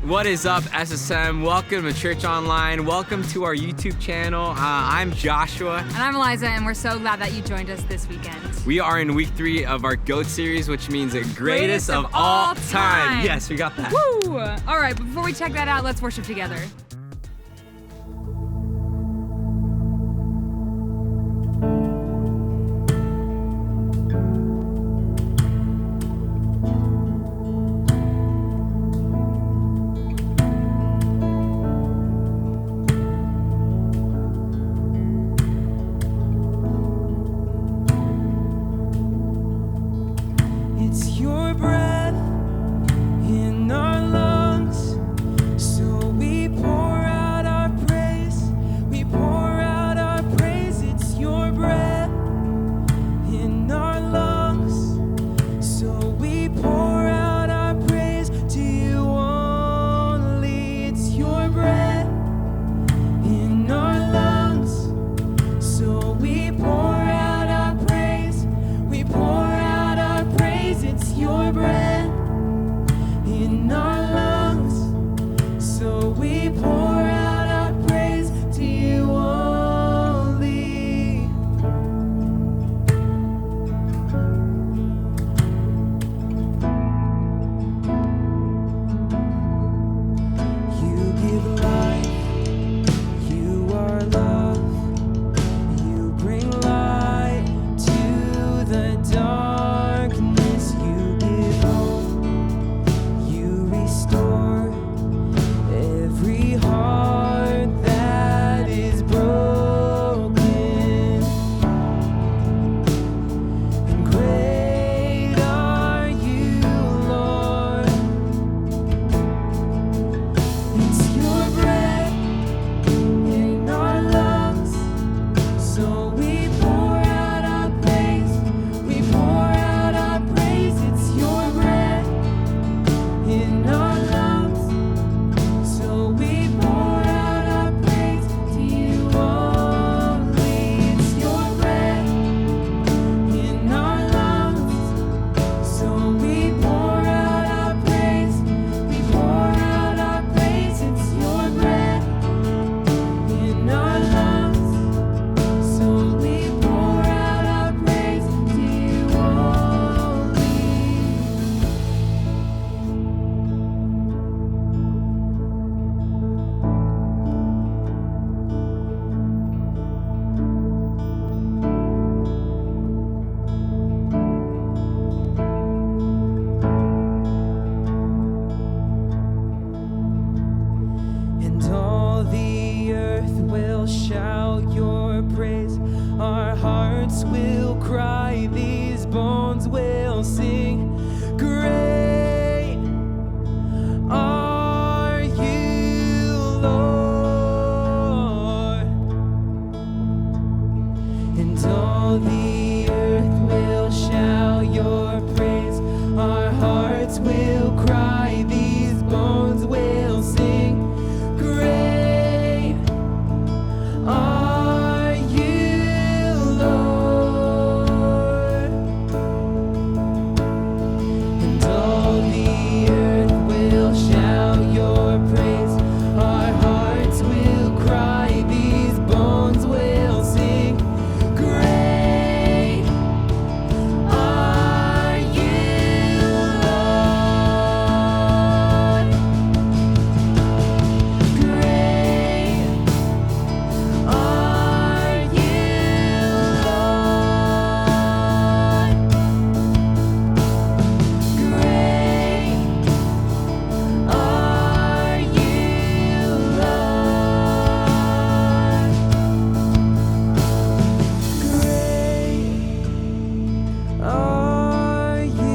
What is up, SSM? Welcome to Church Online. Welcome to our YouTube channel. I'm Joshua. And I'm Eliza, and we're so glad that you joined us this weekend. We are in week 3 of our GOAT series, which means the greatest of all time. Yes, we got that. Woo! All right, but before we check that out, let's worship together. It's your breath in our lungs, so we pour out our praise. We pour out our praise. It's your breath in our lungs, so we pour out our praise to you only. It's your breath in our lungs, so we pour out our praise. We pour out our praise. It's your breath in our lungs, so we pour out our praise to you only. You give life, you are love, you bring light to the darkness. You give hope, you restore every heart that is broken. And great are you, Lord. It's your breath in our lungs, so we pour out our praise. We pour out our praise. It's your breath in our lungs, so we pour out our praise to you only. It's your breath in our lungs, so we pour out our praise. We pour out our praise. It's your breath in our lungs, so we pour out our praise to you only. And all the earth will shout your praise. Our hearts will cry, these bones will sing. Great are you, Lord. And all the earth will shout your praise. Our hearts will cry, these bones will sing. Great are you, Lord. And all the earth will shout your praise. Our hearts will cry, these bones will sing. Great are you, Lord. Great are you, Lord. Great are you,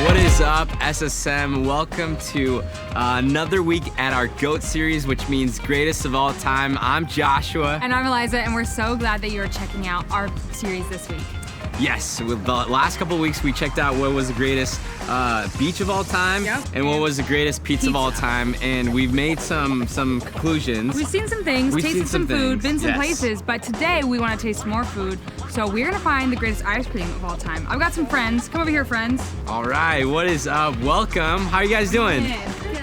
What is up, SSM? Welcome to another week at our GOAT series, which means greatest of all time. I'm Joshua. And I'm Eliza, and we're so glad that you are checking out our series this week. Yes, with the last couple of weeks we checked out what was the greatest beach of all time and what was the greatest pizza of all time, and we've made some conclusions. We've seen some things, We've tasted seen some some food, things, been some yes. places, but today we want to taste more food. So we're gonna find the greatest ice cream of all time. I've got some friends. Come over here, friends. All right, what is up? Welcome. How are you guys doing?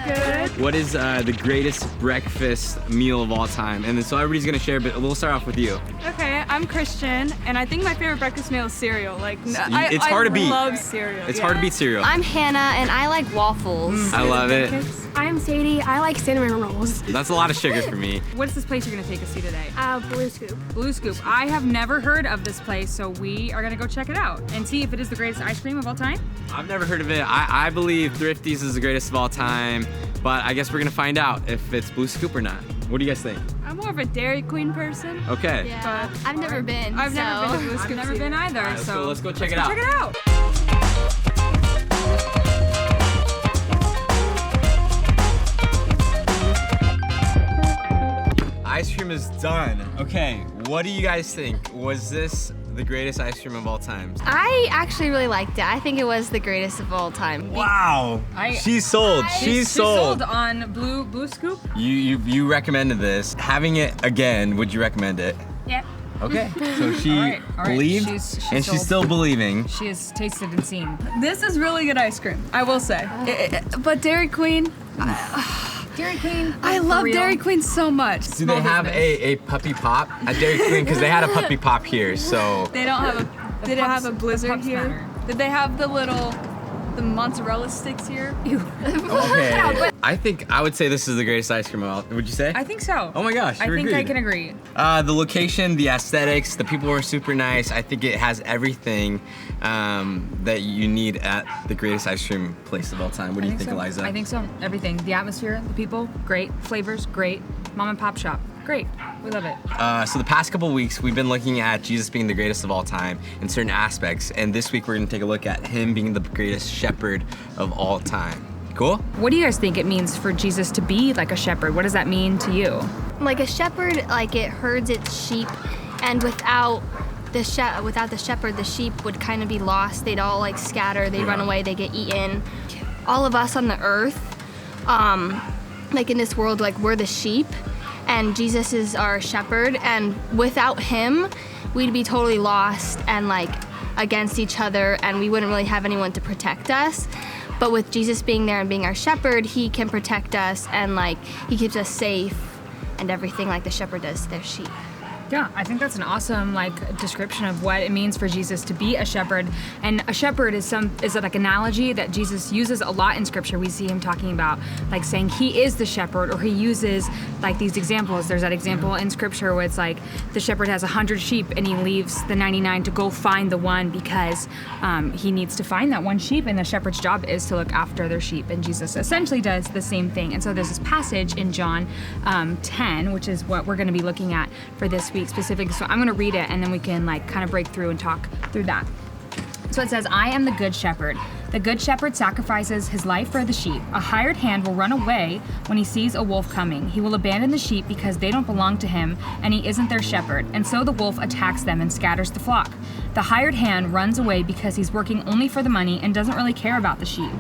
Good. What is the greatest breakfast meal of all time? And then so everybody's gonna share, but we'll start off with you. Okay, I'm Christian, and I think my favorite breakfast meal is cereal. Like, It's hard to beat. I love cereal. It's hard to beat cereal. I'm Hannah, and I like waffles. I love it. I'm Sadie. I like cinnamon rolls. That's a lot of sugar for me. What's this place you're gonna take us to today? Blue Scoop. Blue Scoop. I have never heard of this place, so we are gonna go check it out and see if it is the greatest ice cream of all time. I've never heard of it. I believe Thrifty's is the greatest of all time, but I guess we're gonna find out if it's Blue Scoop or not. What do you guys think? I'm more of a Dairy Queen person. Okay. Yeah, I've never been. I've never been to Blue I've Scoop. never been either, All right, so let's go check it out. check it out. Ice cream is done. Okay, what do you guys think? Was this the greatest ice cream of all time? I actually really liked it. I think it was the greatest of all time. Wow. She's sold. She's sold. on Blue Scoop. You recommended this. Having it again, would you recommend it? Yep. Okay. So she All right. believed, She's and sold. she's still believing. She has tasted and seen. This is really good ice cream, I will say. But Dairy Queen, Dairy Queen. I love Dairy Queen so much. Do they have a puppy pop at Dairy Queen? Because they had a puppy pop here, so. They don't have a. Did it have a Blizzard here? Did they have the mozzarella sticks here? Okay. I would say this is the greatest ice cream of all. Would you say? I think so. Oh my gosh, I you think I agreed. can agree. The location, the aesthetics, the people were super nice. I think it has everything that you need at the greatest ice cream place of all time. What do you think, so. Eliza? I think so. Everything. The atmosphere, the people, great. Flavors, great. Mom and pop shop, great. We love it. So the past couple weeks, we've been looking at Jesus being the greatest of all time in certain aspects, and this week we're gonna take a look at him being the greatest shepherd of all time. Cool? What do you guys think it means for Jesus to be like a shepherd? What does that mean to you? Like a shepherd, like it herds its sheep, and without the shepherd, the sheep would kind of be lost. They'd all like scatter. They'd run away. They get eaten. All of us on the earth, like in this world, like we're the sheep, and Jesus is our shepherd. And without him, we'd be totally lost and like against each other, and we wouldn't really have anyone to protect us. But with Jesus being there and being our shepherd, he can protect us, and like he keeps us safe and everything like the shepherd does to their sheep. Yeah, I think that's an awesome description of what it means for Jesus to be a shepherd. And a shepherd is like analogy that Jesus uses a lot in scripture. We see him talking about like saying he is the shepherd, or he uses like these examples. There's that example in scripture where it's like the shepherd has 100 sheep and he leaves the 99 to go find the one because he needs to find that one sheep, and the shepherd's job is to look after their sheep. And Jesus essentially does the same thing. And so there's this passage in John 10, which is what we're going to be looking at for this week specifically. So I'm going to read it, and then we can like kind of break through and talk through that. So it says, I am the good shepherd. The good shepherd sacrifices his life for the sheep. A hired hand will run away when he sees a wolf coming. He will abandon the sheep because they don't belong to him, and he isn't their shepherd. And so the wolf attacks them and scatters the flock. The hired hand runs away because he's working only for the money and doesn't really care about the sheep.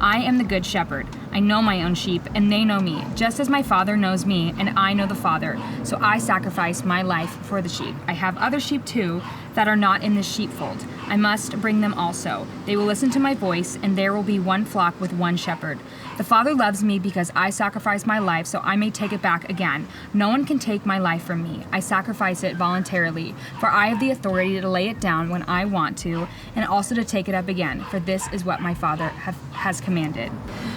I am the good shepherd. I know my own sheep, and they know me, just as my Father knows me, and I know the Father. So I sacrifice my life for the sheep. I have other sheep too that are not in this sheepfold. I must bring them also. They will listen to my voice, and there will be one flock with one shepherd. The Father loves me because I sacrifice my life so I may take it back again. No one can take my life from me. I sacrifice it voluntarily, for I have the authority to lay it down when I want to, and also to take it up again, for this is what my Father has commanded.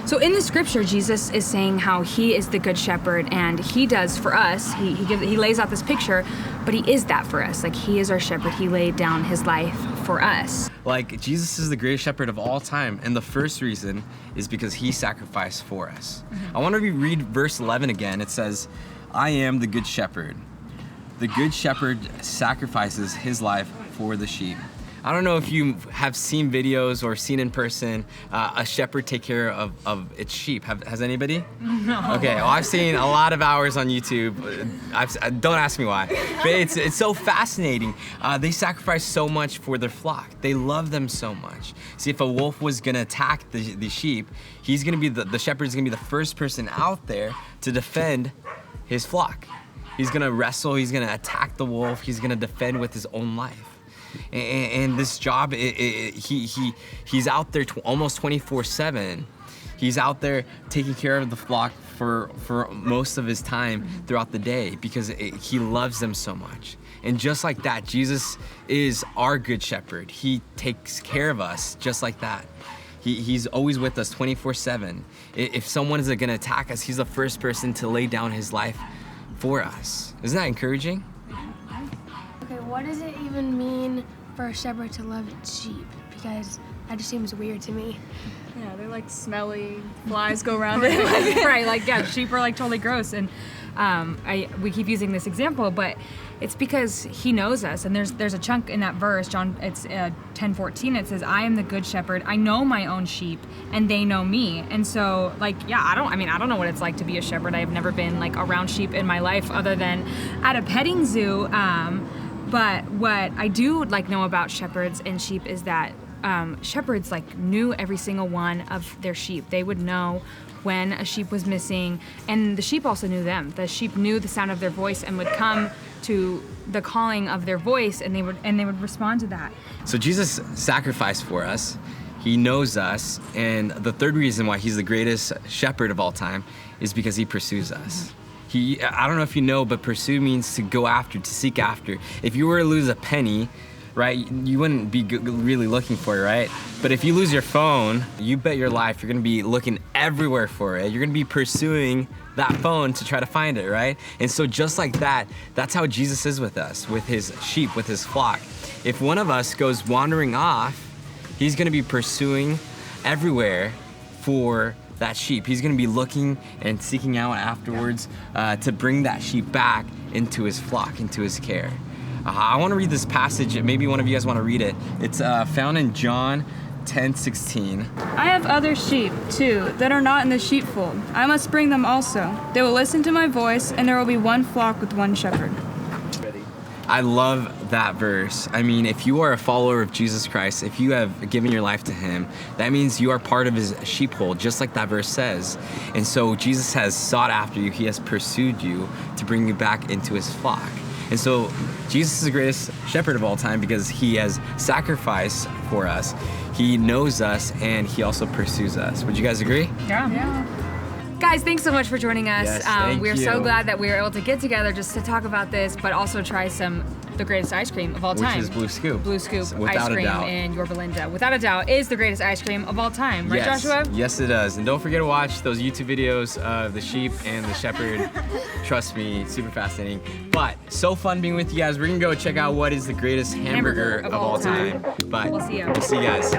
So in the scripture, Jesus is saying how he is the good shepherd, and he does for us. He lays out this picture, but he is that for us. Like, he is our shepherd. He laid down his life for us. Like, Jesus is the greatest shepherd of all time, and the first reason is because he sacrificed for us. I want to reread verse 11 again. It says, I am the good shepherd. The good shepherd sacrifices his life for the sheep. I don't know if you have seen videos or seen in person a shepherd take care of its sheep. Has anybody? No. Okay, well, I've seen a lot of hours on YouTube. Don't ask me why, but it's so fascinating. They sacrifice so much for their flock. They love them so much. See, if a wolf was gonna attack the sheep, he's gonna be the shepherd's gonna be the first person out there to defend his flock. He's gonna wrestle, he's gonna attack the wolf, he's gonna defend with his own life. And this job, he's out there almost 24/7. He's out there taking care of the flock for most of his time throughout the day because he loves them so much. And just like that, Jesus is our good shepherd. He takes care of us just like that. He's always with us 24/7. If someone is gonna attack us, he's the first person to lay down his life for us. Isn't that encouraging? Okay, what does it even mean for a shepherd to love its sheep? Because that just seems weird to me. Yeah, they're like smelly. Flies go around it. Right, like yeah, sheep are like totally gross, and we keep using this example, but it's because he knows us, and there's a chunk in that verse, John, it's 10:14. It says, "I am the good shepherd. I know my own sheep, and they know me." And so, like, yeah, I don't know what it's like to be a shepherd. I've never been like around sheep in my life, other than at a petting zoo. But what I do like know about shepherds and sheep is that shepherds like knew every single one of their sheep. They would know when a sheep was missing, and the sheep also knew them. The sheep knew the sound of their voice and would come to the calling of their voice, and they would respond to that. So Jesus sacrificed for us. He knows us, and the third reason why he's the greatest shepherd of all time is because he pursues us. I don't know if you know, but pursue means to go after, to seek after. If you were to lose a penny, right, you wouldn't be really looking for it, right? But if you lose your phone, you bet your life you're gonna be looking everywhere for it. You're gonna be pursuing that phone to try to find it, right? And so just like that, that's how Jesus is with us, with his sheep, with his flock. If one of us goes wandering off, he's gonna be pursuing everywhere for that sheep. He's gonna be looking and seeking out afterwards to bring that sheep back into his flock, into his care. I want to read this passage. Maybe one of you guys want to read it. It's found in John 10:16. I have other sheep, too, that are not in the sheepfold. I must bring them also. They will listen to my voice, and there will be one flock with one shepherd. I love that verse. I mean, if you are a follower of Jesus Christ, if you have given your life to him, that means you are part of his sheepfold, just like that verse says. And so Jesus has sought after you. He has pursued you to bring you back into his flock. And so Jesus is the greatest shepherd of all time because he has sacrificed for us. He knows us, and he also pursues us. Would you guys agree? Yeah. Guys, thanks so much for joining us. Yes, thank we're you. so glad that we were able to get together just to talk about this, but also try the greatest ice cream of all time. Which is Blue Scoop. Blue Scoop Without ice a cream doubt. in Yorba Linda. Without a doubt, is the greatest ice cream of all time. Right, Yes. Joshua? Yes, it does. And don't forget to watch those YouTube videos of the sheep and the shepherd. Trust me, it's super fascinating. But so fun being with you guys. We're gonna go check out what is the greatest hamburger of all time. But We'll see ya. We'll see you guys.